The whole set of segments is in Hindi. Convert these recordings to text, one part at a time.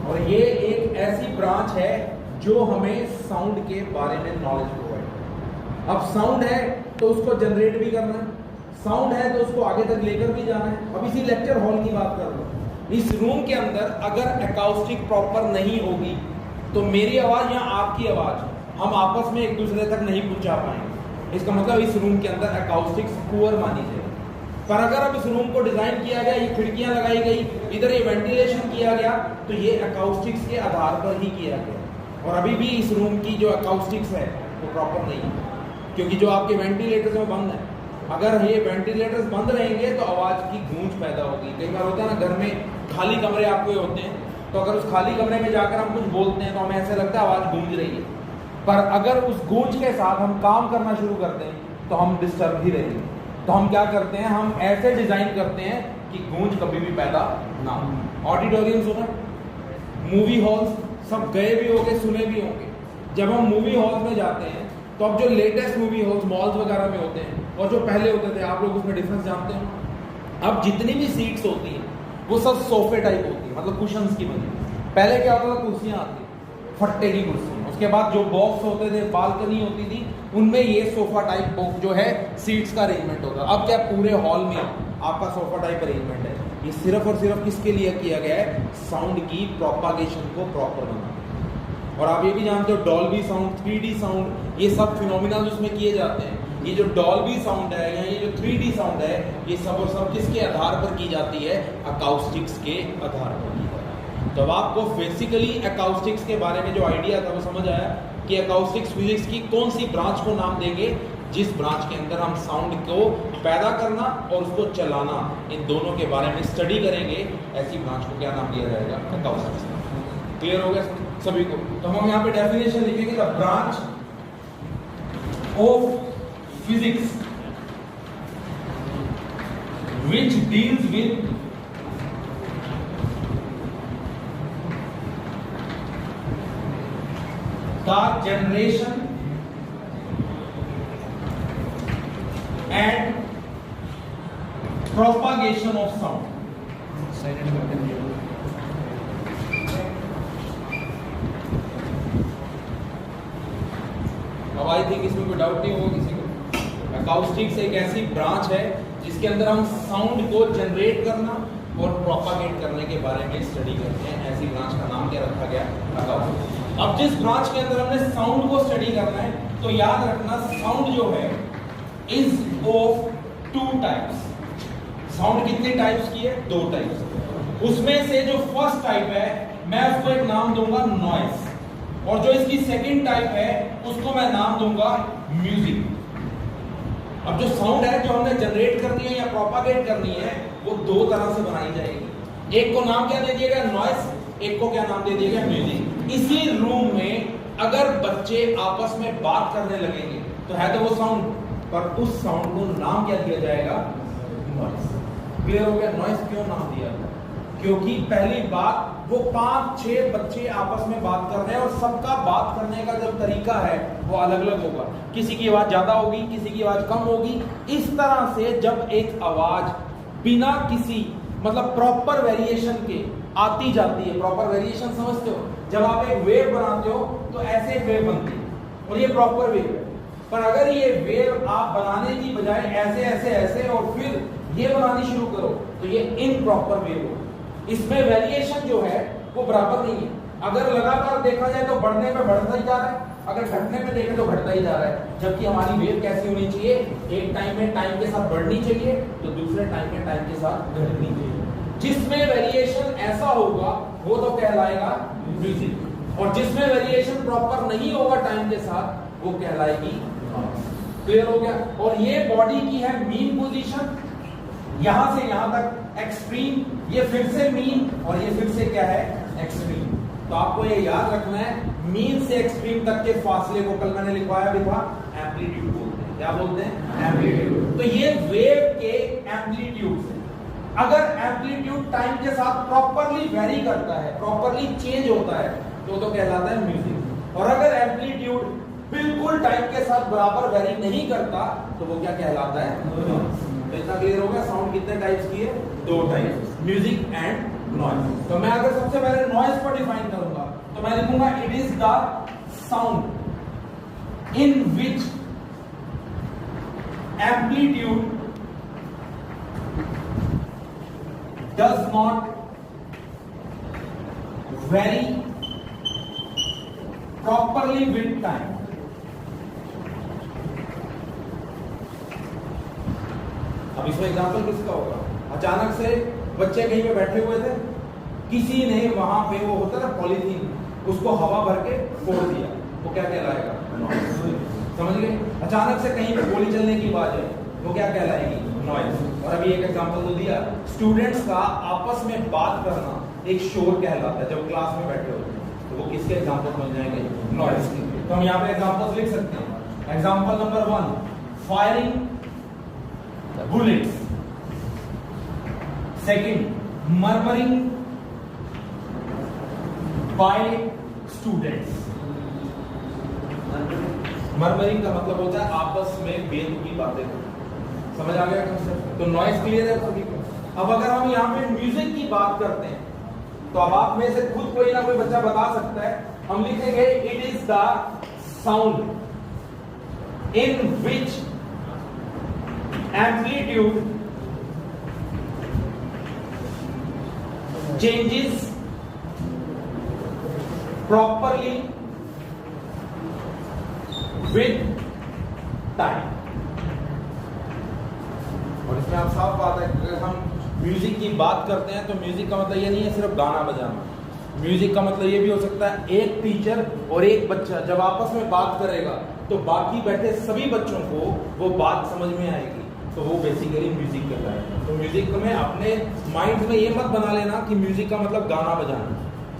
और ये एक ऐसी ब्रांच है जो हमें साउंड के बारे में नॉलेज प्रोवाइड। अब साउंड है तो उसको जनरेट भी करना है, साउंड है तो उसको आगे तक लेकर भी जाना है। अब इसी लेक्चर हॉल की बात कर लो, इस रूम के अंदर अगर अकाउस्टिक प्रॉपर नहीं होगी तो मेरी आवाज या आपकी आवाज हम आपस में एक दूसरे तक नहीं पहुंचा पाएंगे। इसका मतलब इस रूम के अंदर अकाउस्टिक्स पुअर मानी जाएगी। पर अगर अब इस रूम को डिजाइन किया गया, ये खिड़कियां लगाई गई, इधर ये वेंटिलेशन किया गया, तो ये अकाउस्टिक्स के आधार पर ही किया गया। और अभी भी इस रूम की जो अकाउस्टिक्स है वो प्रॉपर नहीं है, क्योंकि जो आपके वेंटिलेटर्स में बंद है, अगर ये वेंटिलेटर्स बंद रहेंगे तो आवाज की गूंज पैदा होगी। कई बार होता है ना, घर में खाली कमरे आपके होते हैं, तो अगर उस खाली कमरे में जाकर हम कुछ बोलते हैं तो हमें ऐसा लगता है आवाज गूंज रही है, पर अगर उस गूंज के साथ हम काम करना शुरू करते हैं तो हम डिस्टर्ब ही रहेंगे। तो हम क्या करते हैं, हम ऐसे डिजाइन करते हैं कि गूंज कभी भी पैदा ना हो। ऑडिटोरियम सुना, मूवी हॉल्स सब गए भी होंगे, सुने भी होंगे। जब हम मूवी हॉल्स में जाते हैं तो अब जो लेटेस्ट मूवी हॉल्स मॉल्स वगैरह में होते हैं और जो पहले होते थे, आप लोग उसमें डिफरेंस जानते हैं। अब जितनी भी सीट्स होती हैं वो सब सोफे टाइप होती है, मतलब कुशंस की बनी। पहले क्या होता था, कुर्सियां आती, फट्टे की कुर्सियां, उसके बाद जो बॉक्स होते थे, बालकनी होती थी, उनमें ये सोफा टाइप बॉक्स जो है सीट्स का अरेंजमेंट होता है। अब क्या पूरे हॉल में आपका सोफा टाइप अरेंजमेंट है। ये सिर्फ और सिर्फ किसके लिए किया गया है, साउंड की प्रोपागेशन को प्रॉपर बनाना। और आप ये भी जानते हो डॉल्बी साउंड, 3D साउंड, ये सब फिनोमिना उसमें किए जाते हैं। ये जो डॉल्बी साउंड है या ये जो 3D साउंड है, ये सब और सब किसके आधार पर की जाती है, अकाउस्टिक्स के आधार पर की जाती है। तो अब आपको बेसिकली अकाउस्टिक्स के बारे में जो आइडिया था वो समझ आया कि अकाउस्टिक्स फिजिक्स की कौन सी ब्रांच को नाम देंगे, जिस ब्रांच के अंदर हम साउंड को पैदा करना और उसको चलाना, इन दोनों के बारे में स्टडी करेंगे, ऐसी ब्रांच को क्या नाम दिया जाएगा, अकाउस्टिक्स। क्लियर हो गया सभी को? तो हम यहाँ पे डेफिनेशन लिखेंगे, the branch of physics which deals with the generation and propagation of sound. अब आई थिंक इसमें कोई डाउट नहीं होगा किसी को। अकाउस्टिक्स एक ऐसी ब्रांच है जिसके अंदर हम साउंड को जनरेट करना और प्रोपागेट करने के बारे में स्टडी करते हैं। ऐसी ब्रांच का नाम क्या रखा गया, अकाउस्टिक्स। अब जिस ब्रांच के अंदर हमने साउंड को स्टडी करना है, तो याद रखना साउंड जो है इज ऑफ 2 टाइप्स। साउंड कितने टाइप्स की है, 2 टाइप्स। उसमें से जो फर्स्ट टाइप है मैं उसको एक नाम दूंगा नॉइस, और जो इसकी सेकंड टाइप है उसको मैं नाम दूंगा म्यूजिक। अब जो साउंड है जो हमने जनरेट करनी है या प्रोपागेट करनी है, वो 2 तरह से बनाई जाएगी। एक को नाम क्या दे दिया गया, नॉइस, एक को क्या नाम दे दिया गया, म्यूजिक। इसी रूम में अगर बच्चे आपस में बात करने लगेंगे तो है तो वो साउंड, पर उस साउंड को नाम क्या दिया जाएगा, नॉइस। क्लियर हो गया? नॉइस क्यों नाम दिया गया? क्योंकि पहली बात, वो 5-6 बच्चे आपस में बात कर रहे हैं और सबका बात करने का जो तरीका है वो अलग अलग होगा। किसी की आवाज ज्यादा होगी, किसी की आवाज कम होगी। इस तरह से जब एक आवाज बिना किसी मतलब प्रॉपर वेरिएशन के आती जाती है, प्रॉपर वेरिएशन समझते हो, जब आप एक वेव बनाते हो तो ऐसे वेव बनती है और ये प्रॉपर वेव है। पर अगर ये वेव आप बनाने की बजाय ऐसे ऐसे ऐसे और फिर ये बनानी शुरू करो तो ये इनप्रॉपर वेव हो। इसमें वेरिएशन जो है वो बराबर नहीं है। अगर लगातार देखा जाए तो बढ़ने में बढ़ता ही जा रहा है, अगर घटने में देखें तो घटता ही जा रहा है। जबकि हमारी वेव कैसी होनी चाहिए, एक टाइम में टाइम के साथ बढ़नी चाहिए तो दूसरे टाइम में टाइम के साथ घटनी चाहिए। जिसमें वेरिएशन ऐसा होगा वो तो कहलाएगा म्यूजिक, और जिसमें वेरिएशन प्रॉपर नहीं होगा टाइम के साथ वो कहलाएगी नॉइस। क्लियर हो गया? और ये बॉडी की है मीन पोजीशन, यहां से यहां तक एक्सट्रीम, ये फिर से मीन और ये फिर से क्या है, एक्सट्रीम। तो आपको ये याद रखना है, मीन से एक्सट्रीम तक के फासले को कल मैंने लिखवाया भी था, एम्पलीट्यूड बोलते हैं। क्या बोलते हैं? एम्पलीट्यूड। तो ये वेव के एम्पलीट्यूड है। अगर एम्पलीट्यूड टाइम के साथ प्रॉपरली वेरी करता है, प्रॉपरली चेंज होता है, तो कहलाता है म्यूजिक। और अगर एम्पलीट्यूड बिल्कुल टाइम के साथ बराबर वेरी नहीं करता तो वो क्या कहलाता है, नॉइस। तो इतना क्लियर हो गया? साउंड कितने टाइप्स की है, 2 टाइप्स, म्यूजिक एंड नॉइज। तो मैं अगर सबसे पहले नॉइज को डिफाइन करूंगा तो मैं लिखूंगा it is the sound in which amplitude does not vary properly with time। अब इसमें एग्जांपल किसका होगा? अचानक से बच्चे कहीं पे बैठे हुए थे, किसी ने वहां पे वो होता है ना पॉलीथीन, उसको हवा भर के फोड़ दिया, वो क्या कहलाएगा? समझ गए? अचानक से कहीं पे गोली चलने की आवाज है, वो क्या कहलाएगी? नॉइज। और अभी एक एग्जांपल तो दिया, स्टूडेंट्स का आपस में बात करना एक शोर कहलाता है जब क्लास में बैठे होते हैं, तो वो किसके एग्जांपल बन जाएंगे? नॉइज के। तो हम यहाँ पे एग्जांपल्स लिख सकते हैं। Example number 1, firing bullets. Second, murmuring by students. Murmuring का मतलब होता है आपस में बेतुकी बातें करना। समझ आ गया कंसेप्ट? तो नॉइज क्लियर है सभी को। अब अगर हम यहाँ पे म्यूजिक की बात करते हैं तो अब आप में से खुद कोई ना कोई बच्चा बता सकता है। हम लिखेंगे it is the sound in which amplitude changes properly with time. और इसमें आप साफ बात है, अगर हम म्यूजिक की बात करते हैं तो म्यूजिक का मतलब ये नहीं है सिर्फ गाना बजाना। म्यूजिक का मतलब ये भी हो सकता है एक टीचर और एक बच्चा जब आपस में बात करेगा तो बाकी बैठे सभी बच्चों को वो बात समझ में आएगी, तो वो बेसिकली म्यूजिक कहता है। तो म्यूजिक में अपने माइंड में ये मत बना लेना कि म्यूजिक का मतलब गाना बजाना।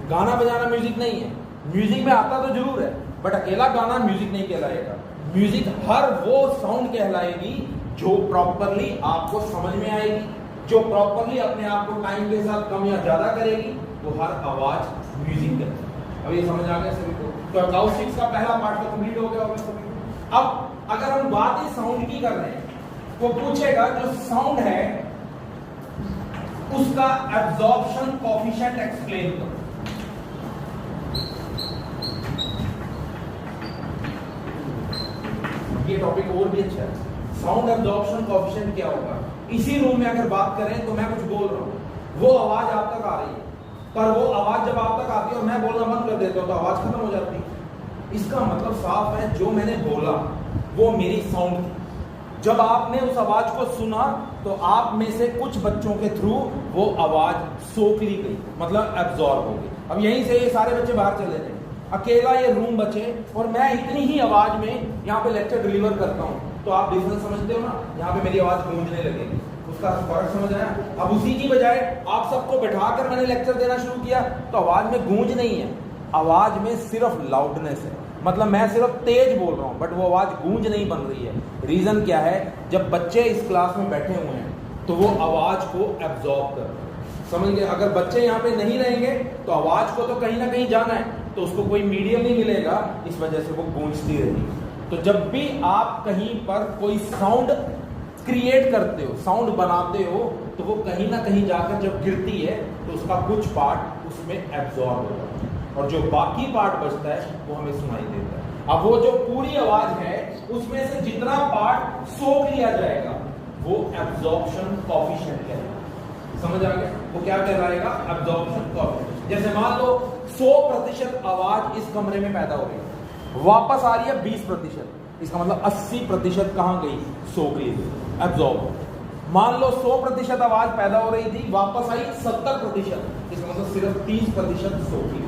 गाना बजाना म्यूजिक नहीं है। म्यूजिक में आता तो जरूर है, बट अकेला गाना म्यूजिक नहीं कहलाएगा। म्यूजिक हर वो साउंड कहलाएगी जो प्रॉपरली आपको समझ में आएगी, जो प्रॉपरली अपने आप को टाइम के साथ कम या ज्यादा करेगी, वो हर आवाज म्यूजिक करती है। अब ये समझ आ गया सभी को? तो अकाउस्टिक्स का पहला पार्ट तो कंप्लीट हो गया होगा सभी को। अब अगर हम बात इस साउंड की कर रहे हैं, वो पूछेगा जो साउंड है उसका एब्जॉर्प्शन कोएफिशिएंट एक्सप्लेन करो। ये टॉपिक और भी अच्छा है। साउंड एब्जॉर्प्शन कोएफिशिएंट क्या होगा? इसी रूम में अगर बात करें तो मैं कुछ बोल रहा हूं, वो आवाज आप तक आ रही है, पर वो आवाज जब आप तक आती है और मैं बोलना बंद कर देता हूं तो आवाज खत्म हो जाती है। इसका मतलब साफ है, जो मैंने बोला वो मेरी साउंड थी। जब आपने उस आवाज को सुना तो आप में से कुछ बच्चों के थ्रू वो आवाज सोख ली गई, मतलब एब्जॉर्ब हो गई। अब यहीं से ये सारे बच्चे बाहर चले गए, अकेला ये रूम बचे और मैं इतनी ही आवाज में यहाँ पे लेक्चर डिलीवर करता हूँ, तो आप डिफरेंस समझते हो ना? यहाँ पे मेरी आवाज गूंजने लगेगी, उसका फर्क समझ आया? अब उसी की बजाय आप सबको बैठाकर मैंने लेक्चर देना शुरू किया तो आवाज में गूंज नहीं है, आवाज में सिर्फ लाउडनेस है। मतलब मैं सिर्फ तेज बोल रहा हूँ बट वो आवाज गूंज नहीं बन रही है। रीजन क्या है? जब बच्चे इस क्लास में बैठे हुए हैं तो वो आवाज को एब्जॉर्ब कर रहे हैं। समझ गए? अगर बच्चे यहाँ पे नहीं रहेंगे तो आवाज को तो कहीं ना कहीं जाना है, तो उसको कोई मीडियम नहीं मिलेगा, इस वजह से वो गूंजती रहेगी। तो जब भी आप कहीं पर कोई साउंड क्रिएट करते हो, साउंड बनाते हो, तो वो कहीं ना कहीं जाकर जब गिरती है तो उसका कुछ पार्ट उसमें एब्जॉर्ब हो जाता है और जो बाकी पार्ट बचता है वो हमें सुनाई देता है। अब वो जो पूरी आवाज है उसमें से जितना पार्ट सोख लिया जाएगा वो एब्जॉर्प्शन कोएफिशिएंट कहलाएगा। समझ आ गया? वो क्या कहलाएगा? Absorption coefficient. जैसे मान लो 100% आवाज इस कमरे में पैदा हो गई, वापस आ रही है 20%, इसका मतलब 80% कहां गई? सोख ली, एब्जॉर्ब। मान लो 100% आवाज पैदा हो रही थी, वापस आई 70%, इसका मतलब सिर्फ 30% सोख ली।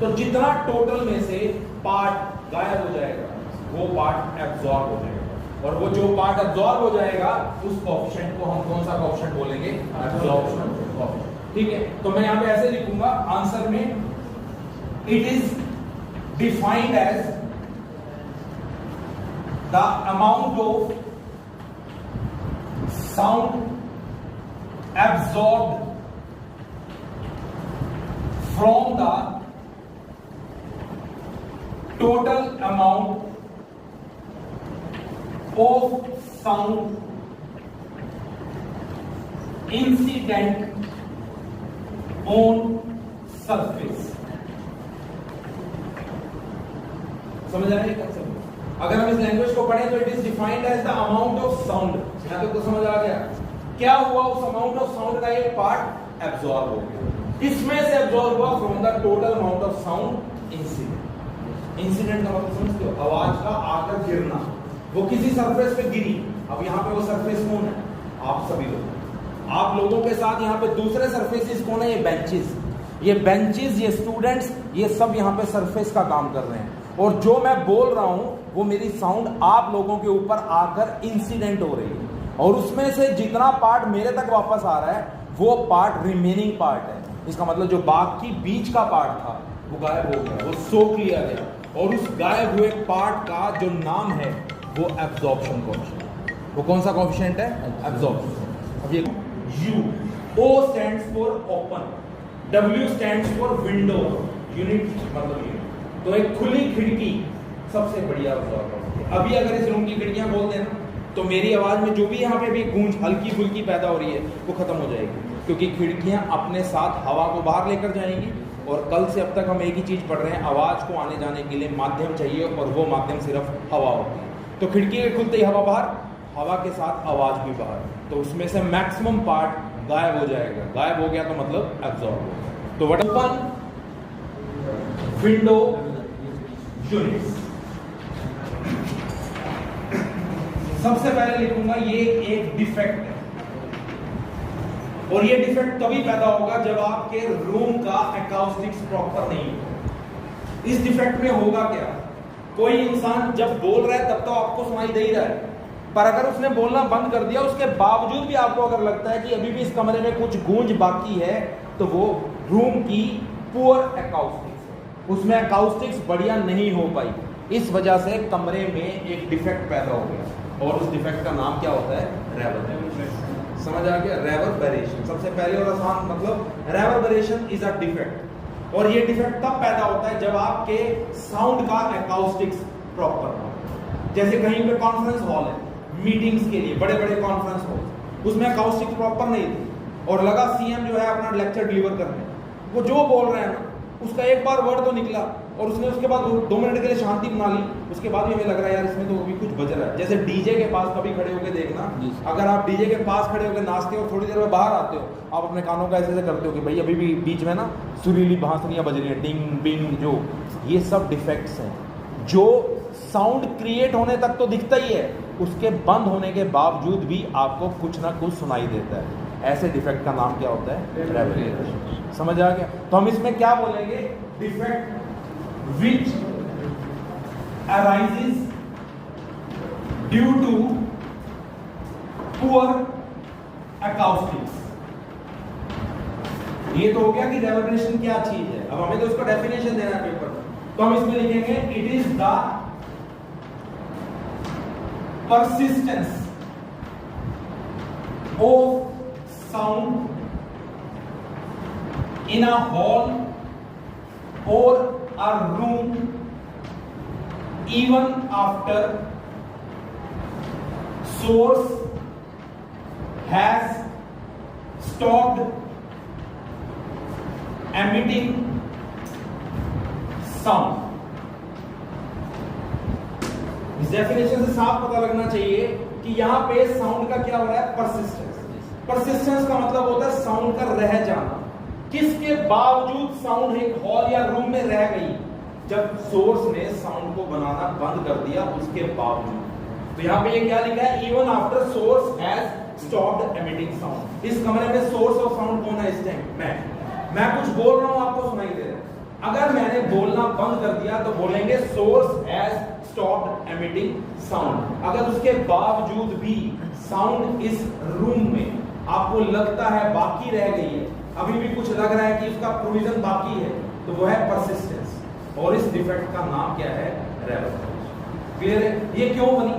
तो जितना टोटल में से पार्ट गायब हो जाएगा वो पार्ट एब्जॉर्ब हो जाएगा, और वो जो पार्ट एब्जॉर्ब हो जाएगा उस कोएफिशिएंट को हम कौन सा कोएफिशिएंट बोलेंगे? Absorption coefficient. ठीक है, तो मैं यहां पे ऐसे लिखूंगा आंसर में, it is defined as the amount of sound absorbed from the total amount of sound incident on surface. समझ आया कंसेप्ट? अगर हम इस लैंग्वेज को पढ़ें तो it is defined as the amount of sound. यहां तक तो समझ आ गया? क्या हुआ, उस अमाउंट ऑफ साउंड का एक पार्ट एब्जॉर्ब हो गया, इसमें से एब्जॉर्ब हुआ from the total amount of sound incident. Incident का मतलब समझते हो? आवाज का आकर गिरना, वो किसी सरफेस पे गिरी। अब यहाँ पे वो सरफेस कौन है? आप सभी लोग। आप लोगों के साथ यहाँ पे दूसरे सरफेसेस कौन है? ये बेंचेस, ये बेंचेस, ये स्टूडेंट्स, ये सब यहाँ पे सरफेस का काम कर रहे हैं। और जो मैं बोल रहा हूं वो मेरी साउंड आप लोगों के ऊपर आकर इंसिडेंट हो रही है, और उसमें से जितना पार्ट मेरे तक वापस आ रहा है वो पार्ट रिमेनिंग पार्ट है। इसका मतलब जो बाकी बीच का पार्ट था वो गायब हो गया, वो सोख लिया गया, और उस गायब हुए पार्ट का जो नाम है वो एब्जॉर्प्शन कोएफिशिएंट। वो कौन सा कोएफिशिएंट है? एब्जॉर्प्शन। अब ये U, O stands for open, W stands for window, unit मतलब यूनिट। तो एक खुली खिड़की सबसे बढ़िया एब्जॉर्बर है। अभी अगर इस रूम की खिड़कियां बोल दें ना तो मेरी आवाज में जो भी यहाँ पे भी गूंज हल्की फुल्की पैदा हो रही है वो खत्म हो जाएगी, क्योंकि खिड़कियां अपने साथ हवा को बाहर लेकर जाएंगी। और कल से अब तक हम एक ही चीज पढ़ रहे हैं, आवाज को आने जाने के लिए माध्यम चाहिए, और वो माध्यम सिर्फ हवा होती है। तो खिड़की के खुलते ही हवा बाहर, हवा के साथ आवाज भी बाहर, तो उसमें से मैक्सिमम पार्ट गायब हो जाएगा। गायब हो गया तो मतलब एब्जॉर्ब हो गया। तो व्हाट ओपन विंडो यूनिट्स। सबसे पहले लिखूंगा ये एक डिफेक्ट है, और ये डिफेक्ट तभी पैदा होगा जब आपके रूम का अकाउस्टिक्स प्रॉपर नहीं हो। इस डिफेक्ट में होगा क्या? कोई इंसान जब बोल रहा है तब तो आपको सुनाई दे ही रहा है, पर अगर उसने बोलना बंद कर दिया उसके बावजूद भी आपको अगर लगता है कि अभी भी इस कमरे में कुछ गूंज बाकी है, तो वो रूम की पुअर अकाउस्टिक्स है, उसमें अकाउस्टिक्स बढ़िया नहीं हो पाई। इस वजह से कमरे में एक डिफेक्ट पैदा हो गया, और उस डिफेक्ट का नाम क्या होता है? रेवर्बरेशन। समझ आ गया? रेवर्बरेशन सबसे पहले और आसान मतलब रेवर्बरेशन इज अ डिफेक्ट। और ये डिफेक्ट तब पैदा होता है जब आपके साउंड का अकाउस्टिक्स प्रॉपर हो। जैसे कहीं पे कॉन्फ्रेंस हॉल है, मीटिंग्स के लिए बड़े बड़े कॉन्फ्रेंस हॉल, उसमें अकाउस्टिक्स प्रॉपर नहीं थी, और लगा सीएम जो है अपना लेक्चर डिलीवर करने, वो जो बोल रहे हैं ना उसका एक बार वर्ड तो निकला, और उसने उसके बाद 2 मिनट के लिए शांति बना ली, उसके बाद भी हमें लग रहा है यार इसमें तो अभी कुछ बज रहा है। जैसे डीजे के पास कभी खड़े होकर देखना, अगर आप डीजे के पास खड़े होकर नाचते हो, थोड़ी देर में बाहर आते हो, आप अपने कानों का ऐसे करते हो कि भाई अभी भी बीच में ना सुरीली बांसुरियां बज रही है, डिंग बिंग, जो ये सब डिफेक्ट्स हैं। जो साउंड क्रिएट होने तक तो दिखता ही है, उसके बंद होने के बावजूद भी आपको कुछ ना कुछ सुनाई देता है। ऐसे डिफेक्ट का नाम क्या होता है? रेवर्बरेशन। समझ आ गया? तो हम इसमें क्या बोलेंगे? Defect which arises due to poor acoustics। ये तो हो गया कि रेवर्बरेशन क्या चीज है। अब हमें तो इसका डेफिनेशन देना है पेपर में, तो हम इसमें लिखेंगे it is the persistence of sound in a hall or a room even after source has stopped emitting sound। इस डेफिनेशन से साफ पता लगना चाहिए कि यहां पे साउंड का क्या हो रहा है? परसिस्टेंस। परसिस्टेंस का मतलब होता है साउंड का रह जाना, किसके बावजूद साउंड एक हॉल या रूम में रह गई, जब सोर्स ने साउंड को बनाना बंद कर दिया उसके बावजूद। तो यहाँ पे ये क्या लिखा है? Even after source has stopped emitting sound. इस कमरे में सोर्स ऑफ साउंड कौन है इस टाइम? मैं कुछ बोल रहा हूं, आपको सुनाई दे रहा है। अगर मैंने बोलना बंद कर दिया तो बोलेंगे source has stopped emitting sound. अगर उसके बावजूद भी साउंड इस रूम में आपको लगता है बाकी रह गई है, अभी भी कुछ लग रहा है कि उसका प्रोविजन बाकी है, तो वो है परसिस्टेंस, और इस डिफेक्ट का नाम क्या है? रेवर्बरेशन। क्लियर है? ये क्यों बनी?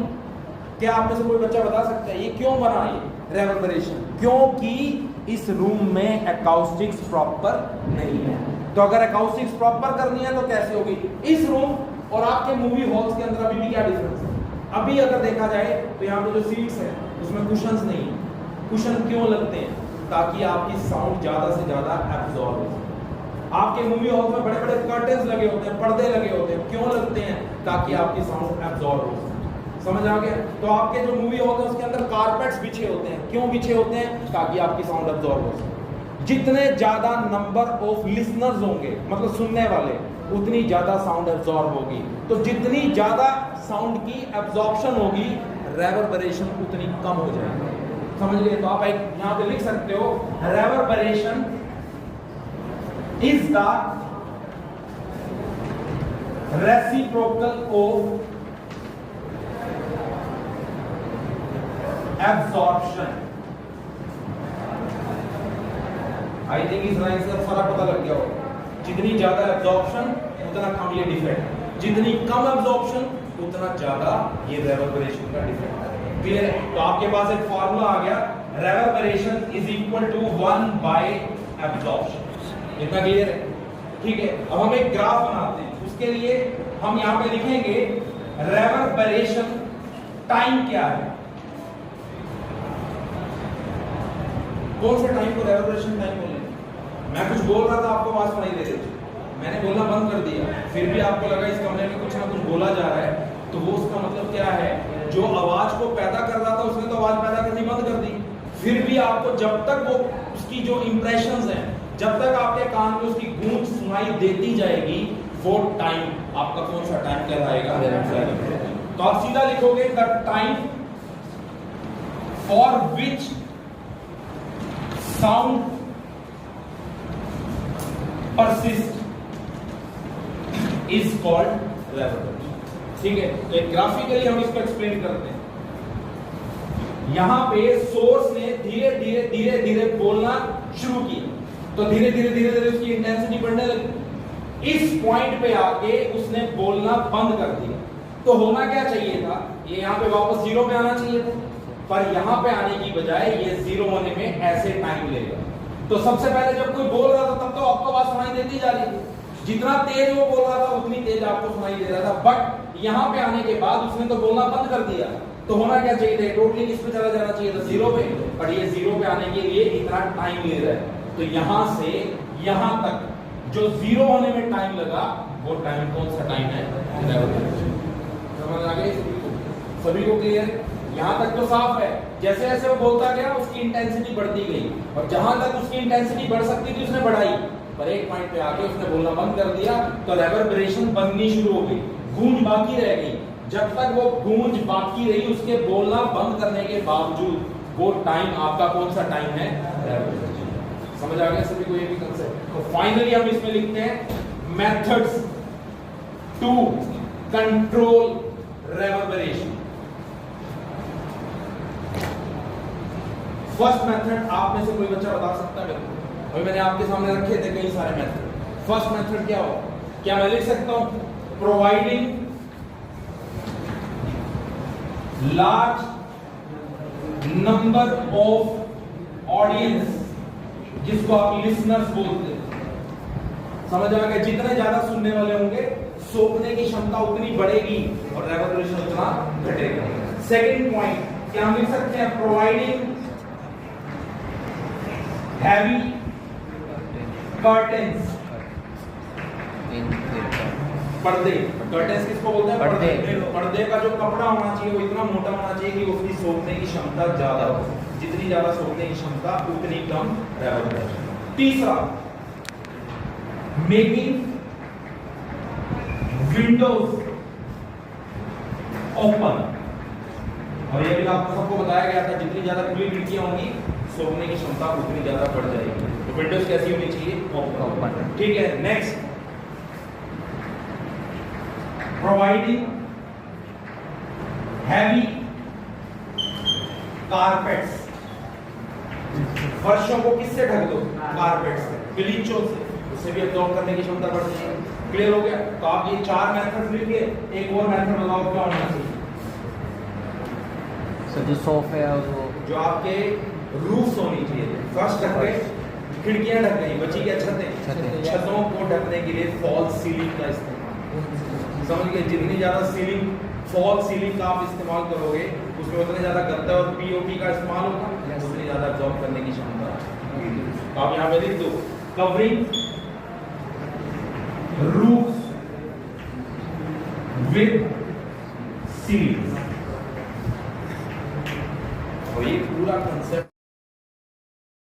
क्या आप में से कोई बच्चा बता सकता है ये क्यों बना? ये रेवर्बरेशन क्योंकि इस रूम में अकाउस्टिक्स प्रॉपर नहीं है। तो अगर अकाउस्टिक्स प्रॉपर करनी है तो कैसे होगी? इस रूम और आपके मूवी हॉल्स के अंदर अभी भी क्या डिफरेंस है? अभी अगर देखा जाए तो यहाँ पे जो सीट्स है उसमें कुशंस नहीं है। कुशन क्यों लगते हैं? ताकि आपकी साउंड ज्यादा से ज्यादा एब्जॉर्ब हो। आपके मूवी हॉल में बड़े बड़े कर्टेन्स लगे होते हैं, पर्दे लगे होते हैं, क्यों लगते हैं? ताकि आपकी साउंड एब्जॉर्ब हो। समझ आ गया? तो आपके जो मूवी हॉल है उसके अंदर कारपेट्स बिछे होते हैं, क्यों बिछे होते हैं? ताकि आपकी साउंड एब्जॉर्ब हो। जितने ज्यादा नंबर ऑफ लिसनर्स होंगे, मतलब सुनने वाले, उतनी ज्यादा साउंड एब्जॉर्ब होगी। तो जितनी ज्यादा साउंड की एब्जॉर्प्शन होगी, रेवर्बरेशन उतनी कम हो जाएगी। समझ गए? तो आप एक यहां पे लिख सकते हो, reverberation is the reciprocal of absorption. I think इस लाइन से फर्क पता लग गया हो। जितनी ज्यादा एब्जॉर्प्शन उतना कम ये डिफेक्ट, जितनी कम एब्जॉर्प्शन उतना ज्यादा ये रेवर्बरेशन का डिफेक्ट। क्लियर है? तो आपके पास एक फार्मूला आ गया, reverberation is equal to 1 by absorption. इतना क्लियर है? ठीक है, अब हम एक ग्राफ बनाते हैं। उसके लिए हम यहां पे लिखेंगे रेवर्बरेशन टाइम क्या है। कौन से टाइम को रेवर्बरेशन टाइम बोलेंगे? मैं कुछ बोल रहा था, आपको आवाज सुनाई दे रही थी, मैंने बोलना बंद कर दिया, फिर भी आपको लगा इस कमरे में कुछ ना कुछ बोला जा रहा है, तो वो उसका मतलब क्या है? जो आवाज को पैदा कर रहा था उसने तो आवाज पैदा करनी बंद कर दी। फिर भी आपको जब तक वो उसकी जो इंप्रेशंस हैं, जब तक आपके कान में उसकी गूंज सुनाई देती जाएगी, वो टाइम आपका कौन सा टाइम कहलाएगा? तो आप सीधा लिखोगे the time for which sound persist is called reverberation। ठीक है, तो एक ग्राफिकली हम इसको एक्सप्लेन करते हैं। यहां पे सोर्स ने धीरे धीरे धीरे धीरे बोलना शुरू किया, तो धीरे धीरे धीरे धीरे उसकी इंटेंसिटी बढ़ने लगी। इस पॉइंट पे आके उसने बोलना बंद कर दिया। तो होना क्या चाहिए था? ये यहां पे वापस जीरो पे आना चाहिए था, पर यहां पे आने की बजाय ये जीरो होने में ऐसे टाइम लेगा। तो सबसे पहले जब कोई बोल रहा था तब तो आपको आवाज सुनाई देती जा रही थी, जितना तेज वो बोल रहा था उतनी तेज आपको सुनाई दे रहा था। बट यहां पे आने के बाद उसने तो बोलना बंद कर दिया, तो होना क्या चाहिए था? टोटली किस पे चला जाना चाहिए था? जीरो पे। पर ये जीरो पे आने के लिए इतना टाइम ले रहा है। तो यहां से यहां तक जो जीरो होने में टाइम लगा, वो टाइम कौन सा टाइम है? समझ आ गई सभी को? क्लियर? यहां तक तो साफ है। जैसे जैसे वो बोलता गया उसकी इंटेंसिटी बढ़ती गई, और जहां तक उसकी इंटेंसिटी बढ़ सकती थी उसने बढ़ाई, पर एक पॉइंट पे आके उसने बोलना बंद कर दिया, तो रेवर्बरेशन बननी शुरू हो गई, गूंज बाकी रह गई। जब तक वो गूंज बाकी रही, उसके बोलना बंद करने के बावजूद, वो टाइम आपका कौन सा टाइम है? रेवर्बरेशन। समझ आ गया सभी को ये भी कंसेप्ट? तो फाइनली हम इसमें लिखते हैं methods to control reverberation. First method, आप में से कोई बच्चा बता सकता है मेरे को? अभी मैंने आपके सामने रखे थे कई सारे मेथड। फर्स्ट मेथड क्या हो? क्या मैं लिख सकता हूं providing large number of audience, जिसको आप लिसनर्स बोलते हैं। समझ आ गया? जितने ज्यादा सुनने वाले होंगे, सोखने की क्षमता उतनी बढ़ेगी और रेवर्बरेशन उतना घटेगा। सेकंड पॉइंट क्या हम लिख सकते हैं? प्रोवाइडिंग हैवी कर्टेन्स, पर्दे। कर्टेन्स किसको बोलते हैं? पर्दे। पर्दे का जो कपड़ा होना चाहिए वो इतना मोटा होना चाहिए कि उसकी सोखने की क्षमता ज्यादा हो। जितनी ज्यादा सोखने की क्षमता उतनी कम रेवर्बरेशन। तीसरा, मेकिंग विंडोज ओपन। और ये भी आपको सबको बताया गया था, जितनी ज्यादा खुली खिड़कियां होंगी, सोखने की क्षमता उतनी ज्यादा बढ़ जाएगी। तो विंडोज कैसी होनी चाहिए? ओपन। ठीक है, नेक्स्ट, प्रोवाइडिंग हैवी कारपेट्स। फर्शों को किससे ढक दो? कारपेट से, गलीचों से, उससे भी एब्जॉर्ब करने की क्षमता बढ़ती है। क्लियर हो गया? तो आप ये चार मेथड लिखिए, एक और मेथड बताओ क्या होना चाहिए? सर जो सोफे है वो, जो आपके रूफ्स होनी चाहिए। फर्स्ट ढक गए, खिड़कियां ढक गई, बची क्या? छतें। छतों को ढकने के लिए फॉल्स सीलिंग का इस्तेमाल। समझ गए? जितनी ज्यादा सीलिंग, फॉल्स सीलिंग का आप इस्तेमाल करोगे, उसमें उतने ज्यादा गद्दा और पीओपी का इस्तेमाल होगा, उतनी ज्यादा एब्जॉर्ब करने की क्षमता तो आप यहाँ पे लिख दो कवरिंग रूट्स विद सीड्स। और ये पूरा कंसेप्ट